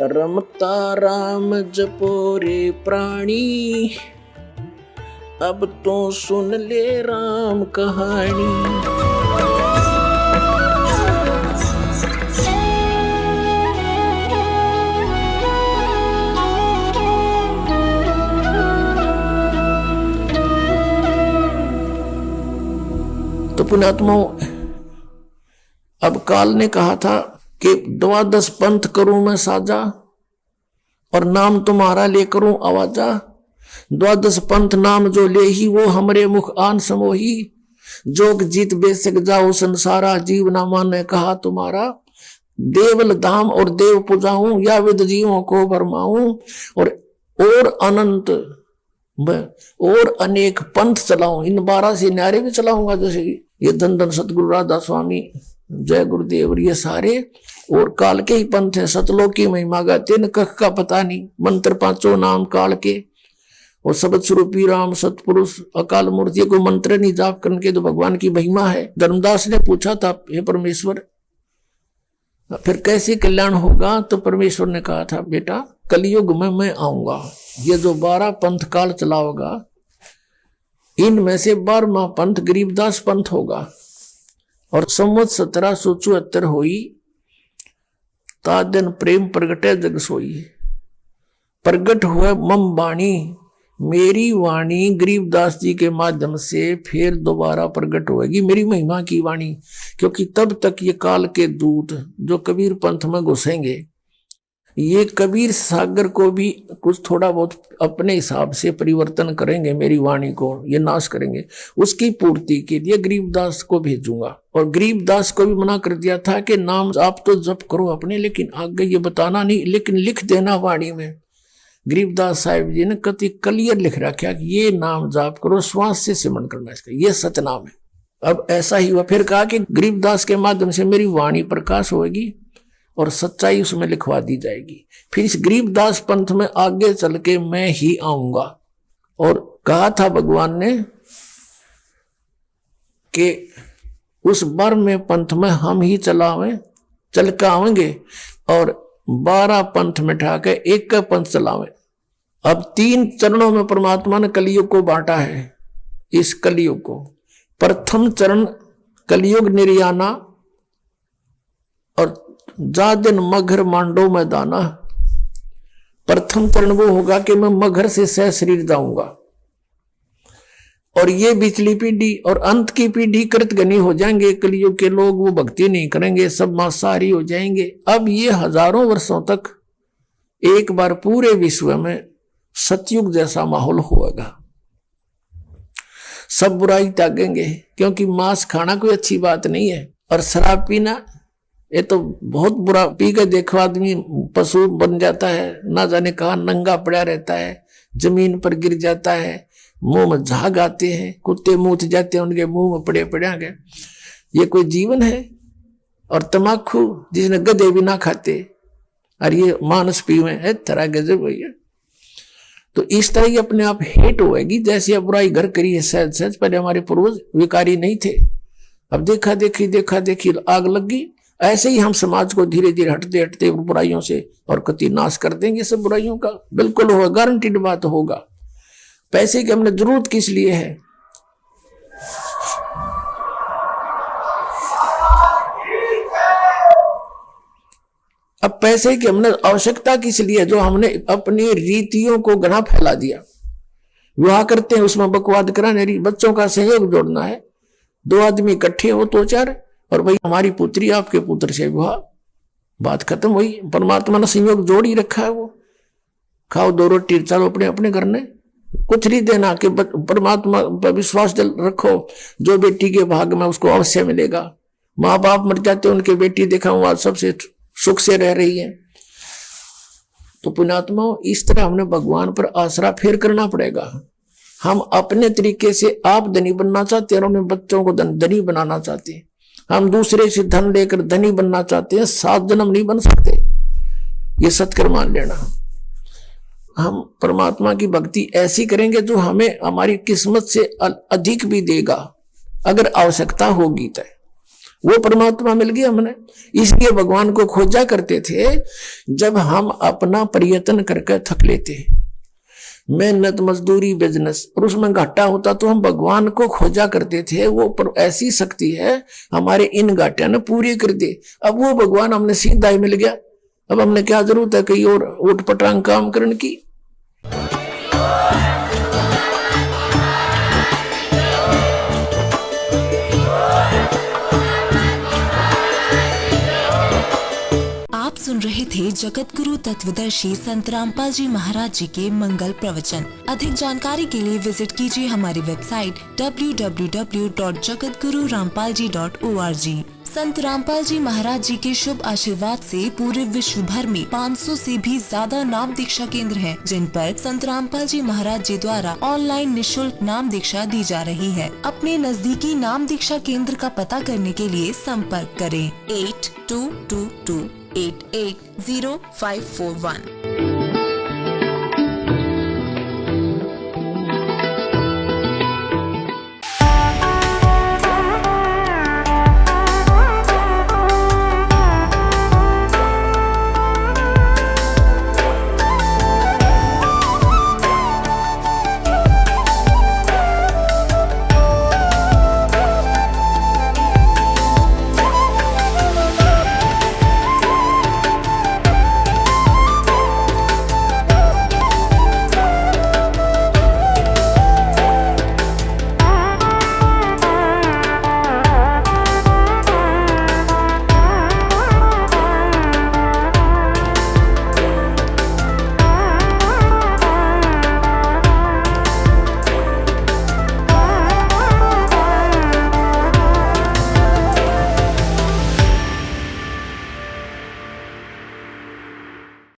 रमता राम जपो रे प्राणी, अब तो सुन ले राम कहानी। तो पुण्यात्माओं, अब काल ने कहा था कि 12 पंथ करूं मैं साजा और नाम तुम्हारा ले करूं आवाजा। 12 पंथ नाम जो ले ही वो हमरे मुख आन समोही, जोग जीत बेसक जाओ संसारा, जीव ना माने कहा तुम्हारा। देवल धाम और देव पुजाऊं, या विद जीवों को भरमाऊं, और अनंत और अनेक पंथ चलाऊं। इन 12 से न्यारे भी चलाऊंगा, जैसे ये धन धन सतगुरु राधा स्वामी, जय गुरुदेव, ये सारे और काल के ही पंथ है। सतलोक की महिमा गाते न कख का पता नहीं, मंत्र 5 नाम काल के, और सबद स्वरूपी राम सतपुरुष अकाल मूर्ति को मंत्र नहीं जाप करके तो भगवान की महिमा है। धर्मदास ने पूछा था, हे परमेश्वर फिर कैसे कल्याण होगा? तो परमेश्वर ने कहा था, बेटा कलयुग में मैं आऊंगा, ये जो 12 पंथ काल चलाओगा इनमें से 12वां पंथ गरीबदास पंथ होगा। और संवत 1774 हुई, तादन प्रेम प्रगटे जग सोई। प्रगट हुआ मम वाणी, मेरी वाणी गरीबदास जी के माध्यम से फिर दोबारा प्रगट होगी, मेरी महिमा की वाणी। क्योंकि तब तक ये काल के दूत जो कबीर पंथ में घुसेंगे, ये कबीर सागर को भी कुछ थोड़ा बहुत अपने हिसाब से परिवर्तन करेंगे, मेरी वाणी को ये नाश करेंगे। उसकी पूर्ति के लिए गरीबदास को भेजूंगा। और गरीबदास को भी मना कर दिया था कि नाम आप तो जप करो अपने, लेकिन आगे ये बताना नहीं, लेकिन लिख देना वाणी में। गरीबदास साहिब जी ने कति क्लियर लिख रखा कि ये नाम जाप करो, श्वास से सिमरन करना इसका, ये सतनाम है। अब ऐसा ही हुआ। फिर कहा कि गरीबदास के माध्यम से मेरी वाणी प्रकाश होगी और सच्चाई उसमें लिखवा दी जाएगी। फिर इस गरीबदास पंथ में आगे चल के मैं ही आऊंगा। और कहा था भगवान ने कि उस बार में पंथ में हम ही चल के आवेंगे और 12 पंथ में ठा के एक का पंथ चलावे। अब 3 चरणों में परमात्मा ने कलयुग को बांटा है। इस कलयुग को प्रथम चरण कलयुग निर्याना, और जा दिन मगर मांडो में दाना। प्रथम चरण वो होगा कि मैं मगर से सह शरीर जाऊंगा, और ये बिचली पीढ़ी और अंत की पीढ़ी कृतघ्नी हो जाएंगे। कलयुग के लोग वो भक्ति नहीं करेंगे, सब मांसाहारी हो जाएंगे। अब ये हजारों वर्षों तक एक बार पूरे विश्व में सतयुग जैसा माहौल होगा। सब बुराई त्यागेंगे, क्योंकि मांस खाना कोई अच्छी बात नहीं है, और शराब पीना ये तो बहुत बुरा। पी के देखो आदमी पशु बन जाता है, ना जाने कहा नंगा पड़ा रहता है, जमीन पर गिर जाता है, मुंह में झाग आते हैं, कुत्ते मूत जाते हैं उनके मुंह में पड़े पड़े। ये कोई जीवन है? और तमाकू जिसने गधे भी ना खाते, और ये मानस पीवे है, तरह गजब भैया। तो इस तरह ही अपने आप हेट होएगी। जैसे अब बुराई घर करी है सहज सहज, पहले हमारे पूर्वज विकारी नहीं थे, अब देखा देखी आग लगी। ऐसे ही हम समाज को धीरे धीरे हटते हटते बुराइयों से और कति नाश कर देंगे सब बुराइयों का। बिल्कुल होगा, गारंटीड बात होगा। पैसे की हमने जरूरत किस लिए है? अब पैसे की हमने आवश्यकता किस लिए? जो हमने अपनी रीतियों को घना फैला दिया। विवाह करते हैं, उसमें बकवाद कराने, बच्चों का सहयोग जोड़ना है। 2 आदमी इकट्ठे हो तो 4, और भाई हमारी पुत्री आपके पुत्र से विवाह, बात खत्म हुई। परमात्मा ने संयोग जोड़ ही रखा है। वो खाओ 2 रोटी, चलो अपने अपने घर में, कुछ नहीं देना कि परमात्मा पर विश्वास रखो, जो बेटी के भाग में उसको अवश्य मिलेगा। माँ बाप मर जाते, उनके बेटी देखा हुआ सबसे सुख से रह रही है। तो पुण्यात्मा, इस तरह हमने भगवान पर आसरा फेर करना पड़ेगा। हम अपने तरीके से आप धनी बनना चाहते हैं और अपने बच्चों को धनी बनाना चाहते हैं। हम दूसरे से धन लेकर धनी बनना चाहते हैं, 7 जन्म नहीं बन सकते, ये सत्कर मान लेना। हम परमात्मा की भक्ति ऐसी करेंगे जो हमें हमारी किस्मत से अधिक भी देगा, अगर आवश्यकता होगी तो। वो परमात्मा मिल गया हमने। इसलिए भगवान को खोजा करते थे। जब हम अपना प्रयत्न करके थक लेते, मेहनत मजदूरी बिजनेस, और उसमें घाटा होता तो हम भगवान को खोजा करते थे। वो ऐसी शक्ति है हमारे इन घाटिया ने पूरी कर दे। अब वो भगवान हमने सीधा ही मिल गया। अब हमने क्या जरूरत है कहीं और उठ पटांग काम करने की। आप सुन रहे थे जगत गुरु तत्वदर्शी संत रामपाल जी महाराज जी के मंगल प्रवचन। अधिक जानकारी के लिए विजिट कीजिए हमारी वेबसाइट www.jagatgururampalji.org। संत रामपाल जी महाराज जी के शुभ आशीर्वाद से पूरे विश्व भर में 500 से भी ज्यादा नाम दीक्षा केंद्र हैं, जिन पर संत रामपाल जी महाराज जी द्वारा ऑनलाइन निशुल्क नाम दीक्षा दी जा रही है। अपने नजदीकी नाम दीक्षा केंद्र का पता करने के लिए संपर्क करें 8222880541।